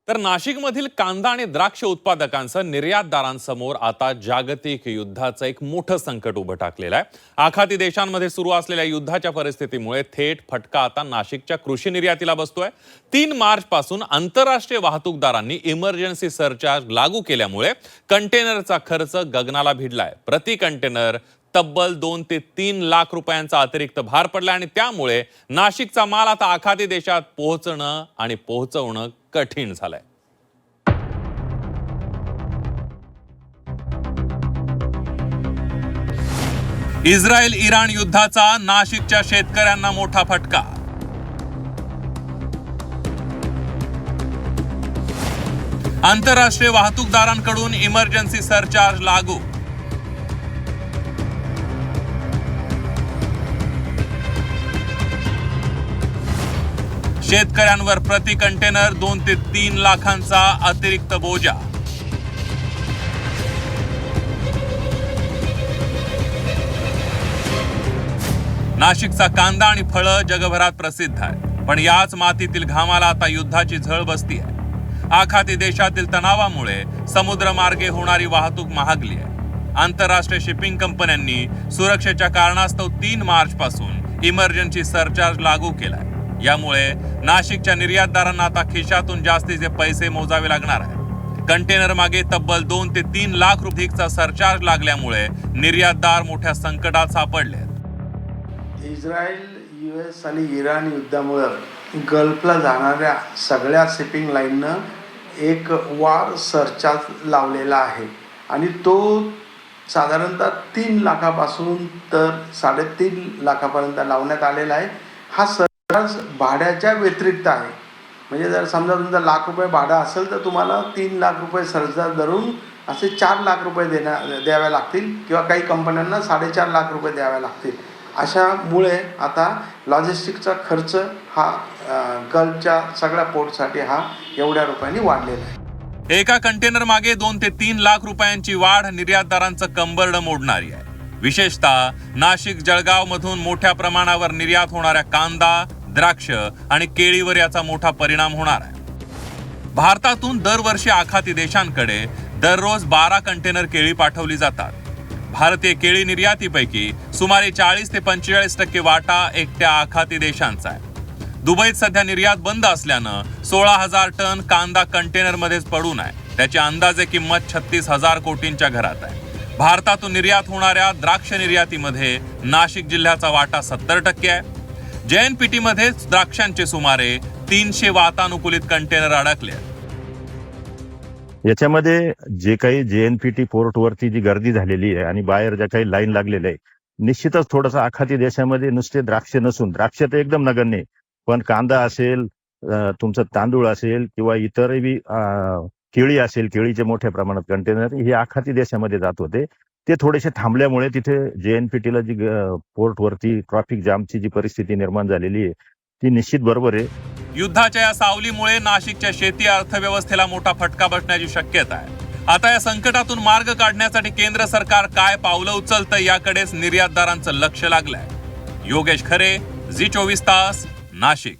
तर नाशिकमधील कांदा आणि द्राक्ष उत्पादकांसह निर्यातदारांसमोर आता जागतिक युद्धाचं एक मोठं संकट उभं टाकलेलं आहे। आखाती देशांमध्ये सुरू असलेल्या युद्धाच्या परिस्थितीमुळे थेट फटका आता नाशिकच्या कृषी निर्यातीला बसतोय। 3 मार्च पासून आंतरराष्ट्रीय वाहतूकदारांनी इमर्जन्सी सरचार्ज लागू केल्यामुळे कंटेनरचा खर्च गगनाला भिडलाय। प्रति कंटेनर तब्बल 2 ते 3 लाख रुपयांचा अतिरिक्त भार पडला आणि त्यामुळे नाशिकचा माल आता आखाती देशात पोहोचवणं कठीण झालंय। इस्रायल इराण युद्धाचा नाशिकच्या शेतकऱ्यांना मोठा फटका। आंतरराष्ट्रीय वाहतूकदारांकडून इमर्जन्सी सरचार्ज लागू। शेतकऱ्यांवर प्रति कंटेनर 2 ते 3 लाखांचा अतिरिक्त बोजा। नाशिकचा कांदा आणि फळं जगभरात प्रसिद्ध आहे, पण याच मातीतील घामाला आता युद्धाची झळ बसती आहे। आखाती देशातील तणावामुळे समुद्रमार्गे होणारी वाहतूक महागली आहे। आंतरराष्ट्रीय शिपिंग कंपन्यांनी सुरक्षेच्या कारणास्तव 3 मार्च पासून इमर्जन्सी सरचार्ज लागू केलाय। यामुळे नाशिकच्या निर्यातदारांना आता खिशातून जास्तीचे पैसे मोजावे लागणार आहे। कंटेनर मागे तब्बल 2 ते 3 लाख रुपयांचा सरचार्ज लागल्यामुळे निर्यातदार मोठ्या संकटात सापडले आहेत। इस्रायल, US आणि इराण युद्धामुळे गल्फला जाणाऱ्या सगळ्या शिपिंग लाईननं एक वार सरचार्ज लावलेला आहे आणि तो साधारणतः 3 लाखापासून तर 3.5 लाखापर्यंत लावण्यात आलेला आहे। हा भाड्याच्या व्यतिरिक्त आहे। म्हणजे जर समजा तुमचा ₹1,00,000 भाडं असेल तर तुम्हाला 3 लाख रुपये सरचार्ज धरून असे 4 लाख रुपये द्यावे लागतील किंवा काही कंपन्यांना 4.5 लाख रुपये द्यावे लागतील। अशामुळे आता लॉजिस्टिकचा खर्च हा गल्फच्या सगळ्या पोर्टसाठी हा एवढ्या रुपयांनी वाढलेला आहे। एका कंटेनर मागे 2 ते 3 लाख रुपयांची वाढ निर्यातदारांचं कंबरडं मोडणारी आहे। विशेषतः नाशिक जळगाव मधून मोठ्या प्रमाणावर निर्यात होणाऱ्या कांदा, द्राक्ष आणि केळीवर याचा मोठा परिणाम होणार आहे। भारतातून दरवर्षी आखाती देशांकडे दररोज 12 कंटेनर केळी पाठवली जातात। भारतीय केळी निर्यातीपैकी सुमारे 40 ते 45% वाटा एकट्या आखाती देशांचा आहे। दुबईत सध्या निर्यात बंद असल्यानं 16,000 टन कांदा कंटेनरमध्येच पडून आहे। त्याची अंदाजे किंमत 36,000 कोटींच्या घरात आहे। भारतातून निर्यात होणाऱ्या द्राक्ष निर्यातीमध्ये नाशिक जिल्ह्याचा वाटा 70% आहे। JNPT मध्ये द्राक्षांचे सुमारे 300 वातानुकूलित कंटेनर अडकले आहेत। याच्यामध्ये जे काही JNPT पोर्टवरती जी गर्दी झालेली आहे आणि बाहेर ज्या काही लाईन लागलेल्या आहे, निश्चितच थोडंसं आखाती देशामध्ये नुसते द्राक्ष नसून, द्राक्ष तर एकदम नगण्य, पण कांदा असेल, तुमचं तांदूळ असेल किंवा इतरही केळी असेल, केळीचे मोठ्या प्रमाणात कंटेनर हे आखाती देशामध्ये जात होते। ते थोडेसे थांबल्यामुळे तिथे JNPTला जी पोर्टवरती ट्रॅफिक जामची जी परिस्थिती निर्माण झालेली आहे ती निश्चित बरोबर आहे। युद्धाच्या या सावलीमुळे नाशिकच्या शेती अर्थव्यवस्थेला मोठा फटका बसण्याची शक्यता आहे। आता या संकटातून मार्ग काढण्यासाठी केंद्र सरकार काय पावलं उचलतं याकडेच निर्यातदारांचं लक्ष लागलंय। योगेश खरे, झी 24 तास, नाशिक।